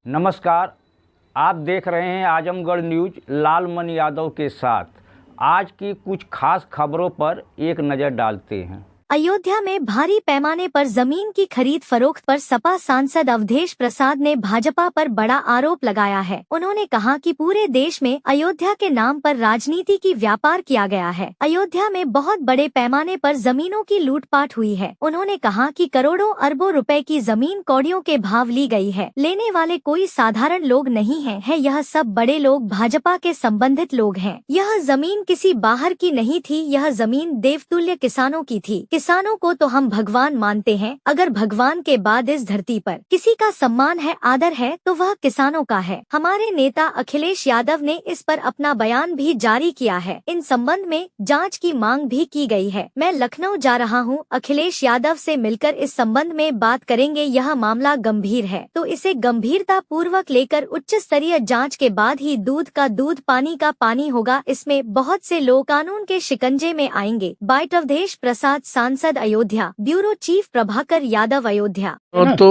नमस्कार, आप देख रहे हैं आजमगढ़ न्यूज लालमन यादव के साथ। आज की कुछ खास खबरों पर एक नज़र डालते हैं। अयोध्या में भारी पैमाने पर जमीन की खरीद फरोख्त पर सपा सांसद अवधेश प्रसाद ने भाजपा पर बड़ा आरोप लगाया है। उन्होंने कहा कि पूरे देश में अयोध्या के नाम पर राजनीति की व्यापार किया गया है। अयोध्या में बहुत बड़े पैमाने पर जमीनों की लूटपाट हुई है। उन्होंने कहा कि करोड़ों अरबों रुपए की जमीन कौड़ियों के भाव ली गई है। लेने वाले कोई साधारण लोग नहीं है यह सब बड़े लोग भाजपा के संबंधित लोग हैं। यह जमीन किसी बाहर की नहीं थी, यह जमीन देवतुल्य किसानों की थी। किसानों को तो हम भगवान मानते हैं। अगर भगवान के बाद इस धरती पर किसी का सम्मान है, आदर है, तो वह किसानों का है। हमारे नेता अखिलेश यादव ने इस पर अपना बयान भी जारी किया है। इन संबंध में जांच की मांग भी की गई है। मैं लखनऊ जा रहा हूं, अखिलेश यादव से मिलकर इस संबंध में बात करेंगे। यह मामला गंभीर है तो इसे गंभीरता पूर्वक लेकर उच्च स्तरीय जाँच के बाद ही दूध का दूध, पानी का पानी होगा। इसमें बहुत से लोग कानून के शिकंजे में आएंगे। बाइट अवधेश प्रसाद, सांसद अयोध्या, ब्यूरो चीफ प्रभाकर यादव, अयोध्या। तो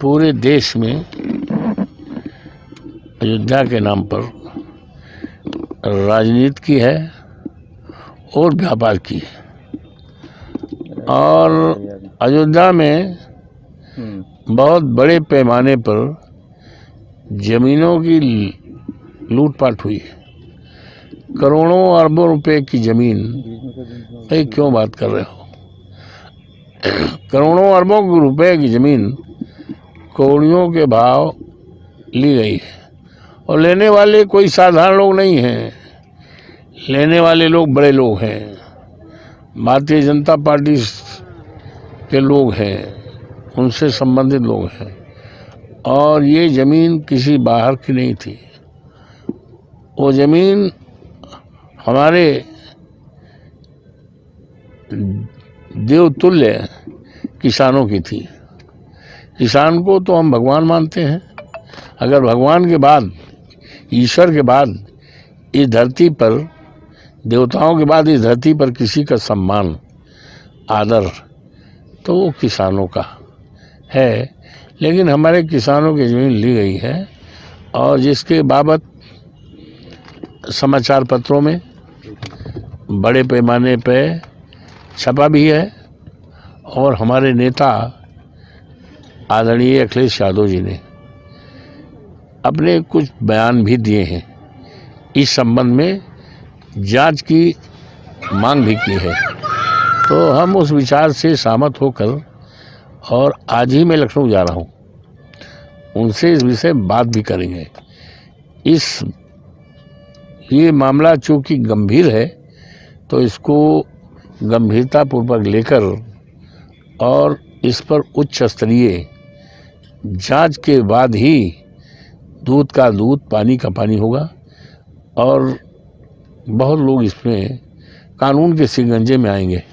पूरे देश में अयोध्या के नाम पर राजनीति की है और व्यापार की है, और अयोध्या में बहुत बड़े पैमाने पर जमीनों की लूटपाट हुई है। करोड़ों अरबों रुपए की जमीन, भाई क्यों बात कर रहे हो? करोड़ों अरबों रुपए की जमीन कौड़ियों के भाव ली गई है, और लेने वाले कोई साधारण लोग नहीं हैं। लेने वाले लोग बड़े लोग हैं, भारतीय जनता पार्टी के लोग हैं, उनसे संबंधित लोग हैं। और ये ज़मीन किसी बाहर की नहीं थी। वो ज़मीन हमारे देवतुल्य किसानों की थी। किसान को तो हम भगवान मानते हैं। अगर भगवान के बाद, ईश्वर के बाद इस धरती पर, देवताओं के बाद इस धरती पर किसी का सम्मान, आदर, तो वो किसानों का है। लेकिन हमारे किसानों की ज़मीन ली गई है, और जिसके बाबत समाचार पत्रों में बड़े पैमाने पे छपा भी है, और हमारे नेता आदरणीय अखिलेश यादव जी ने अपने कुछ बयान भी दिए हैं। इस संबंध में जांच की मांग भी की है। तो हम उस विचार से सहमत होकर, और आज ही मैं लखनऊ जा रहा हूँ, उनसे इस विषय बात भी करेंगे। ये मामला चूँकि गंभीर है, तो इसको गंभीरतापूर्वक लेकर और इस पर उच्च स्तरीय जांच के बाद ही दूध का दूध, पानी का पानी होगा। और बहुत लोग इसमें कानून के शिकंजे में आएंगे।